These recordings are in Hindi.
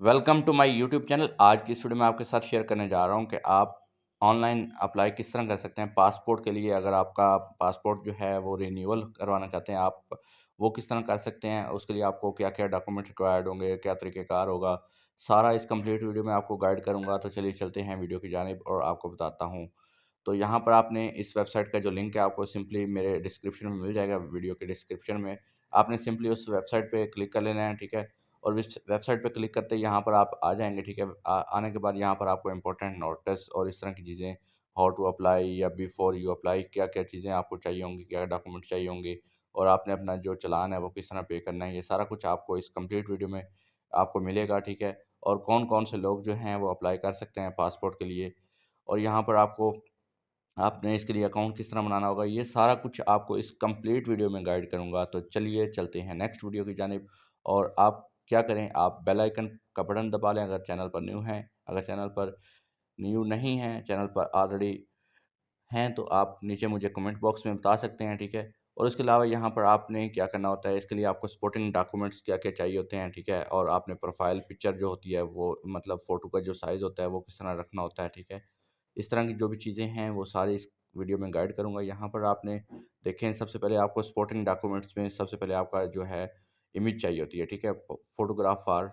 Welcome to my YouTube channel. आज की इस वीडियो में आपके साथ शेयर करने जा रहा हूं कि आप ऑनलाइन अप्लाई किस तरह कर सकते हैं पासपोर्ट के लिए। अगर आपका पासपोर्ट जो है वो रिन्यूअल करवाना चाहते हैं आप, वो किस तरह कर सकते हैं। उसके लिए आपको क्या-क्या डॉक्यूमेंट रिक्वायर्ड होंगे, क्या तरीक़ेकार होगा, सारा इस कंप्लीट वीडियो में आपको गाइड करूँगा। तो चलिए चलते हैं वीडियो की जानिब और आपको बताता हूँ। तो यहाँ पर आपने इस वेबसाइट का जो लिंक है आपको सिंपली मेरे डिस्क्रिप्शन में मिल जाएगा, वीडियो के डिस्क्रिप्शन में। आपने सिंपली उस वेबसाइट पे क्लिक कर लेना है, ठीक है? और इस वेबसाइट पे क्लिक करते ही यहाँ पर आप आ जाएँगे, ठीक है? आने के बाद यहाँ पर आपको इम्पोर्टेंट नोटिस और इस तरह की चीज़ें, हाउ टू अप्लाई या बिफोर यू अप्लाई, क्या-क्या चीज़ें आपको चाहिए होंगी, क्या डॉक्यूमेंट चाहिए होंगे और आपने अपना जो चालान है वो किस तरह पे करना है, ये सारा कुछ आपको इस कंप्लीट वीडियो में आपको मिलेगा, ठीक है? और कौन-कौन से लोग जो हैं वो अप्लाई कर सकते हैं पासपोर्ट के लिए और यहाँ पर आपको आपने इसके लिए अकाउंट किस तरह बनाना होगा, ये सारा कुछ आपको इस कंप्लीट वीडियो में गाइड करूँगा। तो चलिए चलते हैं नेक्स्ट वीडियो की जानिब। और आप क्या करें, आप बेल आइकन का बटन दबा लें अगर चैनल पर न्यू हैं। अगर चैनल पर न्यू नहीं हैं, चैनल पर ऑलरेडी हैं, तो आप नीचे मुझे कमेंट बॉक्स में बता सकते हैं, ठीक है? और उसके अलावा यहाँ पर आपने क्या करना होता है, इसके लिए आपको सपोर्टिंग डॉक्यूमेंट्स क्या-क्या चाहिए होते हैं, ठीक है? और आपने प्रोफ़ाइल पिक्चर जो होती है वो मतलब फ़ोटो का जो साइज़ होता है वो किस तरह रखना होता है, ठीक है? इस तरह की जो भी चीज़ें हैं वो सारी इस वीडियो में गाइड करूँगा। यहाँ पर आपने देखें, सबसे पहले आपको सपोर्टिंग डॉक्यूमेंट्स में सबसे पहले आपका जो है इमेज चाहिए होती है, ठीक है? फ़ोटोग्राफ फॉर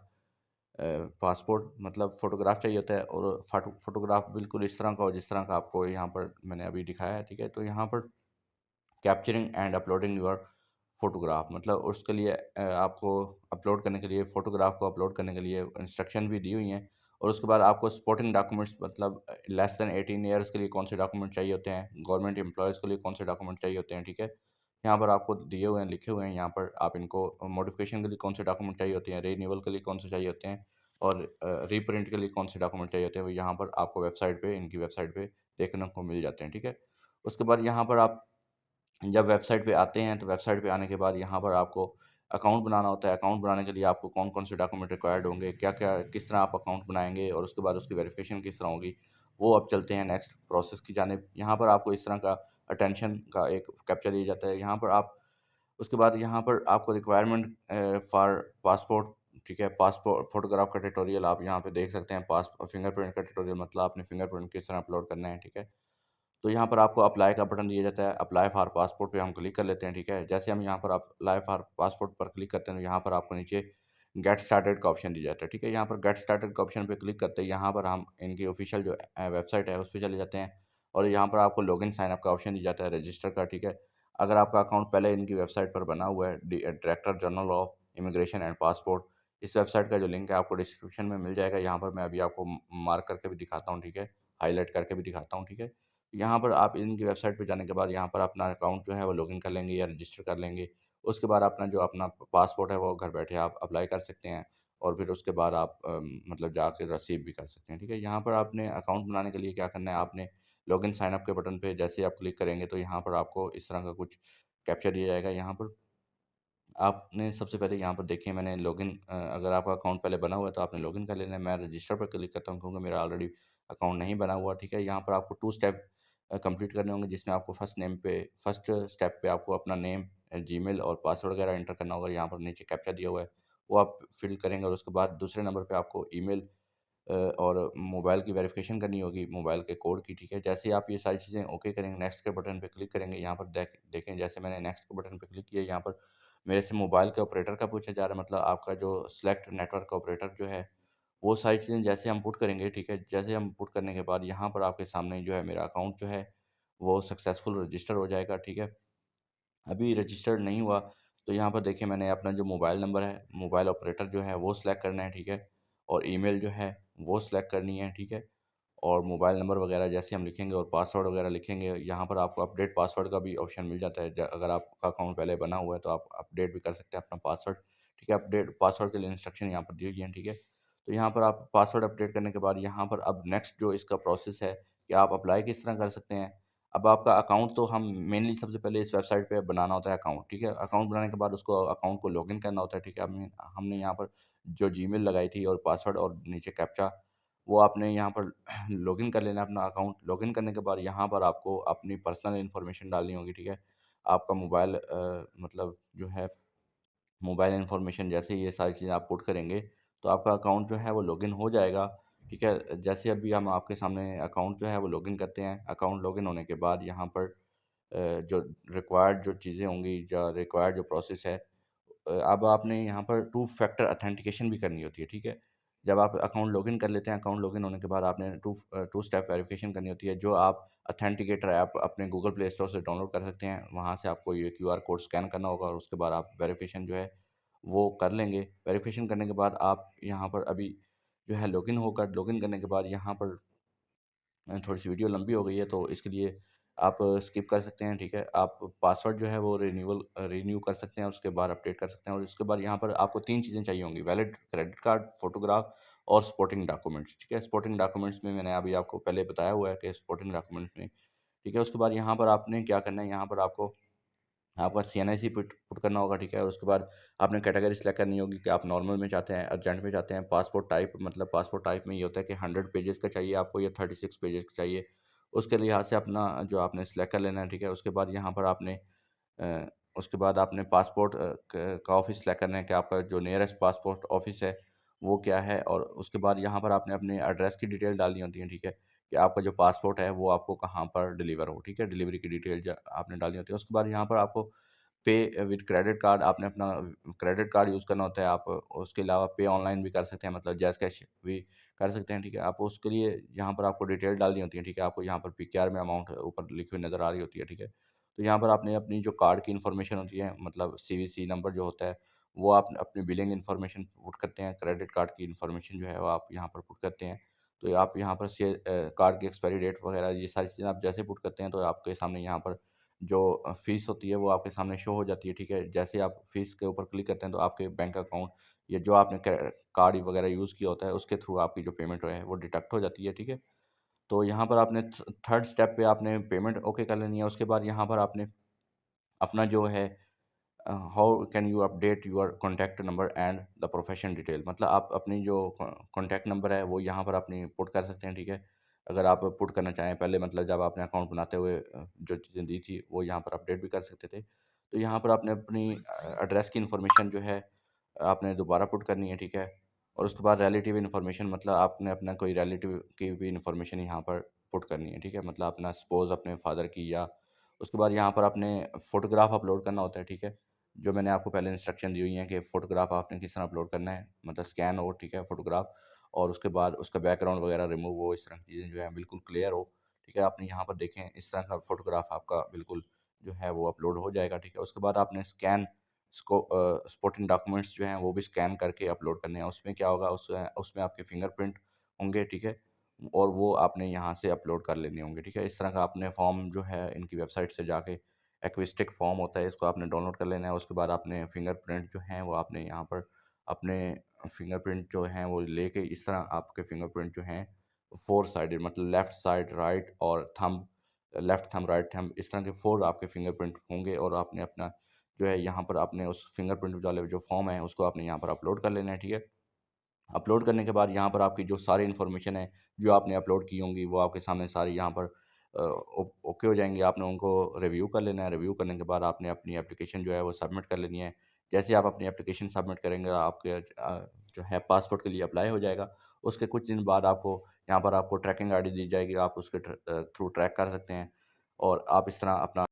पासपोर्ट मतलब फ़ोटोग्राफ चाहिए होता है और फ़ोटोग्राफ बिल्कुल इस तरह का हो जिस तरह का आपको यहाँ पर मैंने अभी दिखाया है, ठीक है? तो यहाँ पर capturing and uploading your photograph मतलब उसके लिए आपको अपलोड करने के लिए फ़ोटोग्राफ को अपलोड करने के लिए इंस्ट्रक्शन भी दी हुई हैं। और उसके बाद आपको सपोर्टिंग डॉक्यूमेंट्स मतलब लेस देन 18 ईयर्स के लिए कौन से डॉक्यूमेंट चाहिए होते हैं, गवर्नमेंट एम्प्लॉयज़ के लिए कौन से डॉक्यूमेंट चाहिए होते हैं, ठीक है? यहाँ पर आपको दिए हुए हैं, लिखे हुए हैं यहाँ पर आप इनको मॉडिफ़िकेशन के लिए कौन से डॉक्यूमेंट चाहिए होते हैं, रिन्यूअल के लिए कौन से चाहिए होते हैं और रीप्रिंट के लिए कौन से डॉक्यूमेंट चाहिए होते हैं, वो यहाँ पर आपको वेबसाइट पे इनकी वेबसाइट पे देखने को मिल जाते हैं, ठीक है? उसके बाद यहाँ पर आप जब वेबसाइट पे आते हैं, तो वेबसाइट पे आने के बाद यहाँ पर आपको अकाउंट बनाना होता है। अकाउंट बनाने के लिए आपको कौन-कौन से डॉक्यूमेंट रिक्वायर्ड होंगे, क्या-क्या किस तरह आप अकाउंट बनाएँगे और उसके बाद उसकी वेरिफ़िकेशन किस तरह होगी, वो अब चलते हैं नेक्स्ट प्रोसेस की जानिब। यहाँ पर आपको इस तरह का अटेंशन का एक कैप्चा दिया जाता है। यहाँ पर आप उसके बाद यहाँ पर आपको रिक्वायरमेंट फॉर पासपोर्ट, ठीक है? पासपोर्ट फ़ोटोग्राफ का ट्यूटोरियल आप यहाँ पे देख सकते हैं। फिंगरप्रिंट का ट्यूटोरियल मतलब आपने फिंगरप्रिंट किस तरह अपलोड करना है, ठीक है? तो यहाँ पर आपको अप्लाई का बटन दिया जाता है, अप्लाई फॉर पासपोर्ट पे हम क्लिक कर लेते हैं, ठीक है? जैसे हम यहाँ पर अप्लाई फॉर पासपोर्ट पर क्लिक करते हैं, तो यहाँ पर आपको नीचे गेट स्टार्टेड का ऑप्शन दिया जाता है, ठीक है? यहाँ पर गेट स्टार्टेड का ऑप्शन पे क्लिक करते ही यहाँ पर हम इनकी ऑफ़िशियल जो वेबसाइट है, उस पे चले जाते हैं और यहाँ पर आपको लॉगिन साइन अप का ऑप्शन दिया जाता है, रजिस्टर का, ठीक है? अगर आपका अकाउंट पहले इनकी वेबसाइट पर बना हुआ है, director general of immigration and passport, इस वेबसाइट का जो लिंक है आपको डिस्क्रिप्शन में मिल जाएगा। यहाँ पर मैं अभी आपको मार्क करके भी दिखाता हूँ, ठीक है? हाइलाइट करके भी दिखाता हूँ, ठीक है? यहाँ पर आप इनकी वेबसाइट पे जाने के बाद यहाँ पर अपना अकाउंट जो है वो लॉगिन कर लेंगे या रजिस्टर कर लेंगे। उसके बाद अपना जो अपना पासपोर्ट है वो घर बैठे आप अप्लाई कर सकते हैं और फिर उसके बाद आप मतलब जाके रिसीव भी कर सकते हैं, ठीक है? यहाँ पर आपने अकाउंट बनाने के लिए क्या करना है, आपने लॉगिन साइन अप के बटन पे जैसे ही आप क्लिक करेंगे तो यहाँ पर आपको इस तरह का कुछ कैप्चा दिया जाएगा। यहाँ पर आपने सबसे पहले यहाँ पर देखिए मैंने लॉगिन अगर आपका अकाउंट पहले बना हुआ है तो आपने लॉगिन कर लेना है। मैं रजिस्टर पर क्लिक करता हूँ क्योंकि मेरा ऑलरेडी अकाउंट नहीं बना हुआ, ठीक है? यहाँ पर आपको 2 स्टेप कंप्लीट करने होंगे जिसमें आपको फर्स्ट स्टेप पे आपको अपना नेम, जीमेल और पासवर्ड वगैरह एंटर करना होगा। यहाँ पर नीचे कैप्चा दिया हुआ है, वो आप फिल करेंगे और उसके बाद दूसरे नंबर पे आपको ईमेल और मोबाइल की वेरिफ़िकेशन करनी होगी, मोबाइल के कोड की, ठीक है? जैसे ही आप ये सारी चीज़ें ओके करेंगे, नेक्स्ट के बटन पे क्लिक करेंगे, यहाँ पर देखें जैसे मैंने नेक्स्ट के बटन पे क्लिक किया, यहाँ पर मेरे से मोबाइल के ऑपरेटर का पूछा जा रहा है, मतलब आपका जो सिलेक्ट नेटवर्क ऑपरेटर जो है, वो सारी चीज़ें जैसे हम पुट करेंगे, ठीक है? जैसे हम पुट करने के बाद यहाँ पर आपके सामने जो है मेरा अकाउंट जो है, वो सक्सेसफुल रजिस्टर हो जाएगा, ठीक है? अभी रजिस्टर्ड नहीं हुआ, तो यहाँ पर देखिए मैंने अपना जो मोबाइल नंबर है, मोबाइल ऑपरेटर जो है वो सिलेक्ट करना है, ठीक है? और ईमेल जो है वो सिलेक्ट करनी है, ठीक है? और मोबाइल नंबर वगैरह जैसे हम लिखेंगे और पासवर्ड वगैरह लिखेंगे, यहाँ पर आपको अपडेट पासवर्ड का भी ऑप्शन मिल जाता है। ज अगर आपका अकाउंट पहले बना हुआ है तो आप अपडेट भी कर सकते हैं अपना पासवर्ड, ठीक है? अपडेट पासवर्ड के लिए इंस्ट्रक्शन यहाँ पर दी हुई हैं, ठीक है? तो यहाँ पर आप पासवर्ड अपडेट करने के बाद यहाँ पर अब नेक्स्ट जो इसका प्रोसेस है कि आप अप्लाई किस तरह कर सकते हैं। अब आपका अकाउंट तो हम मेनली सबसे पहले इस वेबसाइट पे बनाना होता है अकाउंट, ठीक है? अकाउंट बनाने के बाद उसको अकाउंट को लॉगिन करना होता है, ठीक है? हमने यहाँ पर जो जीमेल लगाई थी और पासवर्ड और नीचे कैप्चा, वो आपने यहाँ पर लॉगिन कर लेना है अपना अकाउंट। लॉगिन करने के बाद यहाँ पर आपको अपनी पर्सनल इन्फॉर्मेशन डालनी होगी, ठीक है? आपका मोबाइल मतलब जो है मोबाइल इन्फॉर्मेशन जैसे ही ये सारी चीज़ें आप पुट करेंगे, तो आपका अकाउंट जो है वो लॉगिन हो जाएगा, ठीक है। जैसे अभी हम आपके सामने अकाउंट जो है वो लॉगिन करते हैं, अकाउंट लॉगिन होने के बाद यहाँ पर जो रिक्वायर्ड जो चीज़ें होंगी या रिक्वायर्ड जो प्रोसेस है, अब आपने यहाँ पर टू फैक्टर ऑथेंटिकेशन भी करनी होती है, ठीक है। जब आप अकाउंट लॉगिन कर लेते हैं, अकाउंट लॉगिन होने के बाद आपने टू स्टेप वेरिफिकेशन करनी होती है, जो आप ऑथेंटिकेटर ऐप अपने गूगल प्ले स्टोर से डाउनलोड कर सकते हैं। वहाँ से आपको ये क्यूआर कोड स्कैन करना होगा और उसके बाद आप वेरिफिकेशन जो है वो कर लेंगे। वेरिफिकेशन करने के बाद आप यहाँ पर अभी जो है लॉगिन होकर, लॉगिन करने के बाद यहाँ पर थोड़ी-सी वीडियो लंबी हो गई है, तो इसके लिए आप स्किप कर सकते हैं, ठीक है। आप पासवर्ड जो है वो रिन्यू कर सकते हैं, उसके बाद अपडेट कर सकते हैं और उसके बाद यहाँ पर आपको 3 चीज़ें चाहिए होंगी, वैलिड क्रेडिट कार्ड, फ़ोटोग्राफ और सपोर्टिंग डॉक्यूमेंट्स, ठीक है। सपोर्टिंग डॉक्यूमेंट्स में मैंने अभी आपको पहले बताया हुआ है कि सपोर्टिंग डॉक्यूमेंट्स में, ठीक है। उसके बाद यहाँ पर आपने क्या करना है, यहाँ पर आपको आपका सीएनआईसी पुट पुट करना होगा, ठीक है। और उसके बाद आपने कैटेगरी सेलेक्ट करनी होगी कि आप नॉर्मल में चाहते हैं, अर्जेंट में चाहते हैं। पासपोर्ट टाइप, मतलब पासपोर्ट टाइप में ये होता है कि 100 पेजेज़ का चाहिए आपको या 36 पेजेज़ का चाहिए। उसके लिहाज से अपना जो आपने सेलेक्ट कर लेना है, ठीक है। उसके बाद यहाँ पर आपने अ, उसके बाद आपने पासपोर्ट का ऑफ़िस सेलेक्ट करना है कि आपका जो नियरेस्ट पासपोर्ट ऑफ़िस है, वो क्या है। और उसके बाद यहाँ पर आपने अपने एड्रेस की डिटेल डालनी होती है, ठीक है, कि आपका जो पासपोर्ट है, वो आपको कहाँ पर डिलीवर हो, ठीक है। डिलीवरी की डिटेल आपने डालनी होती है। उसके बाद यहाँ पर आपको पे विद क्रेडिट कार्ड, आपने अपना क्रेडिट कार्ड यूज़ करना होता है। आप उसके अलावा पे ऑनलाइन भी कर सकते हैं, मतलब जैज़ कैश भी कर सकते हैं, ठीक है। आप उसके लिए यहाँ पर आपको डिटेल डालनी होती है, ठीक है। आपको यहाँ पर पीक्यूआर में अमाउंट ऊपर लिखी हुई नज़र आ रही होती है, ठीक है। तो यहाँ पर आपने अपनी जो कार्ड की इन्फॉर्मेशन होती है, मतलब सीवीसी नंबर जो होता है, वो आप अपनी बिलिंग इन्फॉर्मेशन पुट करते हैं। क्रेडिट कार्ड की इन्फॉर्मेशन जो है वो आप यहाँ पर पुट करते हैं। तो आप यहाँ पर कार्ड की एक्सपायरी डेट वगैरह ये सारी चीज़ें आप जैसे पुट करते हैं, तो आपके सामने यहाँ पर जो फ़ीस होती है वो आपके सामने शो हो जाती है, ठीक है। जैसे आप फ़ीस के ऊपर क्लिक करते हैं, तो आपके बैंक अकाउंट या जो आपने कार्ड वगैरह यूज़ किया होता है, उसके थ्रू आपकी जो पेमेंट है वो डिडक्ट हो जाती है, ठीक है। तो यहाँ पर आपने थर्ड स्टेप पे आपने पेमेंट ओके कर लेनी है। उसके बाद यहाँ पर आपने अपना जो है how can you update your contact number and the profession detail, मतलब आप अपनी जो कॉन्टैक्ट नंबर है वो यहाँ पर अपनी पुट कर सकते हैं, ठीक है। अगर आप पुट करना चाहें पहले, मतलब जब आपने अकाउंट बनाते हुए जो चीज़ें दी थी वो यहाँ पर अपडेट भी कर सकते थे। तो यहाँ पर आपने अपनी एड्रेस की इन्फॉर्मेशन जो है आपने दोबारा पुट करनी है, ठीक है। और उसके बाद रिलेटिव इन्फॉर्मेशन, मतलब आपने अपना कोई रिलेटिव की भी इन्फॉर्मेशन यहाँ पर पुट करनी है, ठीक है। मतलब अपना सपोज़ अपने फादर की, या उसके बाद यहाँ पर आपने फ़ोटोग्राफ अपलोड करना होता है, ठीक है। जो मैंने आपको पहले इंस्ट्रक्शन दी हुई हैं कि फ़ोटोग्राफ आपने किस तरह अपलोड करना है, मतलब स्कैन हो, ठीक है, फ़ोटोग्राफ। और उसके बाद उसका बैकग्राउंड वगैरह रिमूव हो, इस तरह की चीज़ें जो हैं बिल्कुल क्लियर हो, ठीक है। आपने यहाँ पर देखें इस तरह का फ़ोटोग्राफ आपका बिल्कुल जो है वो अपलोड हो जाएगा, ठीक है। उसके बाद आपने सपोर्टिंग डॉक्यूमेंट्स जो हैं वो भी स्कैन करके अपलोड करने हैं। उसमें क्या होगा, उसमें आपके फिंगरप्रिंट होंगे, ठीक है। और वो आपने यहाँ से अपलोड कर लेने होंगे, ठीक है। इस तरह का आपने फॉर्म जो है इनकी वेबसाइट से जाके, एक्विस्टिक फॉर्म होता है, इसको आपने डाउनलोड कर लेना है। उसके बाद आपने फिंगरप्रिंट जो हैं वो आपने यहाँ पर अपने फिंगरप्रिंट जो हैं वो लेके, इस तरह आपके फिंगरप्रिंट जो हैं फोर साइडेड, मतलब लेफ्ट साइड, राइट और thumb, left thumb, right thumb, इस तरह के 4 आपके फिंगरप्रिंट होंगे। और आपने अपना जो है यहाँ पर आपने उस फिंगरप्रिंट वाले जो फॉर्म है उसको आपने यहाँ पर अपलोड कर लेना है, ठीक है। अपलोड करने के बाद यहाँ पर आपकी जो सारी इन्फॉर्मेशन है, जो आपने अपलोड की होंगी, वो आपके सामने सारी यहाँ पर ओके हो जाएँगी। आपने उनको रिव्यू कर लेना है। रिव्यू करने के बाद आपने अपनी एप्लीकेशन जो है वो सबमिट कर लेनी है। जैसे आप अपनी एप्लीकेशन सबमिट करेंगे, आपके जो है पासपोर्ट के लिए अप्लाई हो जाएगा। उसके कुछ दिन बाद आपको यहाँ पर आपको ट्रैकिंग आईडी दी जाएगी, आप उसके थ्रू ट्रैक कर सकते हैं और आप इस तरह अपना